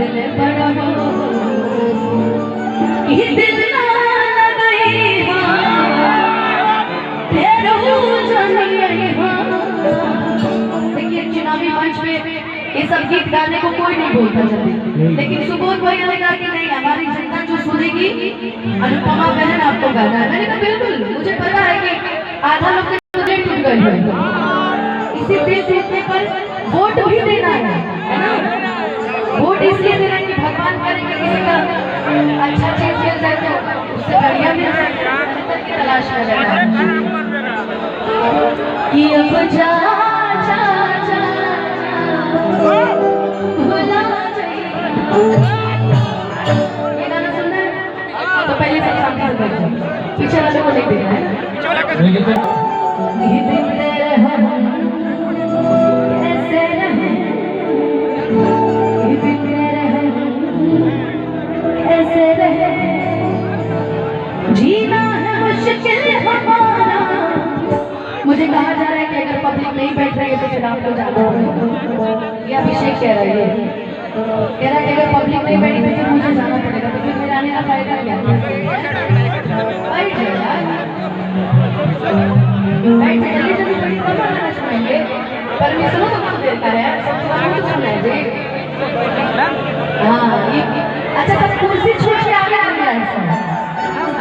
दिल बड़ा ये दिल ना लगाई देखिए चुनावी मंच पे ये सब गीत गाने को कोई नहीं बोलता जल्दी, लेकिन सुबोध भैया ने कहा कि नहीं हमारी जनता जो सुनेगी अनुपमा बहन आपको गाना है। मैंने कहा बिल्कुल, मुझे पता है कि आधा लोग के दिल टूट गए हैं, इसी दिल टूटने पर वोट भी देना है ना। वोट इसलिए देना है कि भगवान करेंगे किसी का अच्छा चीज मिल जाए तो उससे बढ़िया मिल जाए की तलाश में रहना कि अब जा जा जा भुला ये गाना सुनना है तो पहले से सामने से बैठ जाओ, पीछे वाले को नहीं देखना है। ये दिन तेरे हम कैसे रहे, ये दिन तेरे हम कैसे रहे, जीना है मुश्किल हमारा। मुझे कहा जा रहा है कि अगर पब्लिक नहीं बैठ रही है तो फिर आप लोग जाना होगा। ये अभिषेक कह रहा है, कह रहा है कि अगर पब्लिक नहीं बैठी तो फिर मुझे जाना पड़ेगा, तो फिर मेरे आने का फायदा क्या है? बैठ जल्दी जल्दी बड़ी गाना सुनेंगे, परमिशन तो कब देता है, तो सुनाए जी। हाँ अच्छा, तब कुर्सी छोड़ के आगे आ गया है।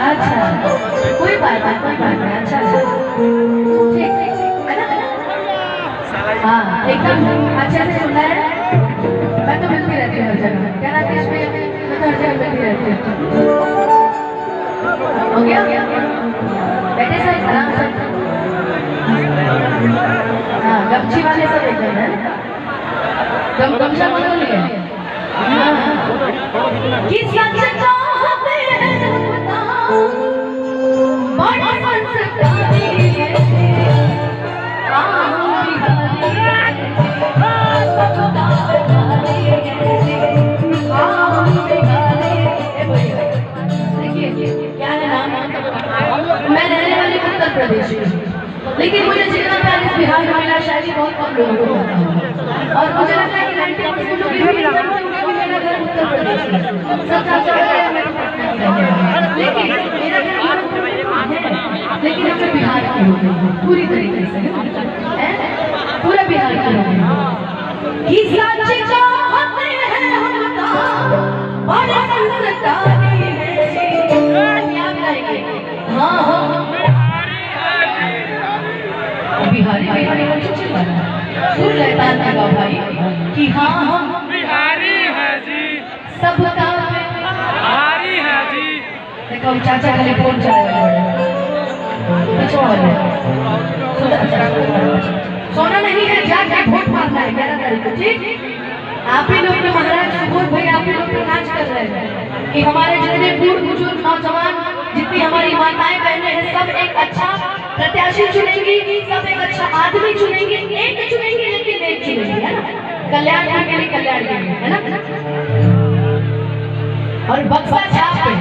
अच्छा कोई बात नहीं, अच्छा ठीक है ना। हाँ एकदम अच्छे से सुनना है। मैं तो मिलती रहती हूँ हर जगह, क्या नाम है इसमें, मैं तो हर जगह मिलती रहती हूँ। हो गया बैठे सर आराम से। हाँ गमछी वाले सब एकदम है, गमछा बदल लिया कि सच चाहते हैं बड़ी संस्कारी है मैं रहने वाली उत्तर प्रदेश में, लेकिन मुझे जितना प्यार इस बिहार में मिला शायद ही बहुत कम लोगों को मिला, और मुझे लगता है कि 90% लोग ये भी जानते होंगे कि मेरा घर उत्तर प्रदेश में, लेकिन मेरा घर लेकिन हम बिहार के हो गए पूरी तरीके से, पूरा बिहार के हो गए। बिहारी बिहारी सुन लेता है भाई कि हाँ हम बिहारी है जी, सबका बिहारी है जी। देखो चाचा खाली फोन चलाए सोना नहीं है, जाके वोट मारना है 11 तारीख को, ठीक। आप ही लोग तो महाराज सुबोध भाई आप ही लोग तो नाच कर रहे हैं कि हमारे जितने बूढ़ बुजुर्ग नौजवान जितनी हमारी माताएं बहनें हैं सब एक अच्छा प्रत्याशी चुनेंगी, सब एक अच्छा आदमी चुनेंगे, एक चुनेंगे लेकिन एक चुनेंगे, है ना, कल्याण के लिए कल्याण के लिए, है ना। और बक्सा छाप पे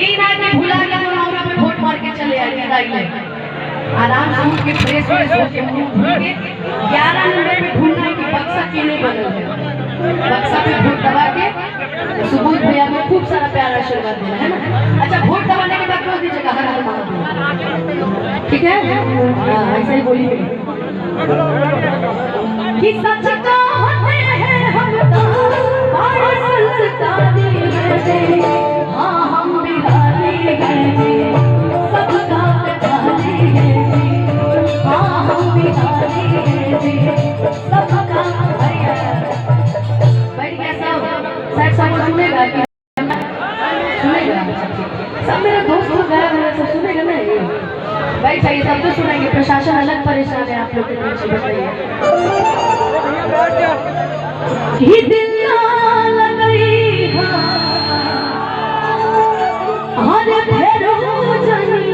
इन आदमी भुला के नौरा में वोट मार के चले आए गाड़ी में, आराम से उठ के फ्रेश हो के मुंह धो के 11 नंबर पे ढूंढना है कि बक्सा क्यों नहीं बदल है, बक्सा पे वोट दबा के सुबोध भैया को खूब सारा प्यार आशीर्वाद देना, है ना। अच्छा वोट दबाने के बाद बोल दीजिएगा हर हर महादेव, ठीक है। हाँ ऐसे ही बोलिए कि सच कहते हैं हम हमारे संस्कारी हैं, हाँ हम बिहारी हैं, सबका बिहारी हैं, हाँ हम बिहारी हैं, सबका भैया। बैठ गया सब शायद सब सुनेगा कि सुनेगा, सब मेरे दोस्त लोग गए हुए सब सुनेगा ना, भाई चाहिए सब तो सुनेंगे। प्रशासन अलग परेशान है आप लोग के पीछे, बताइए।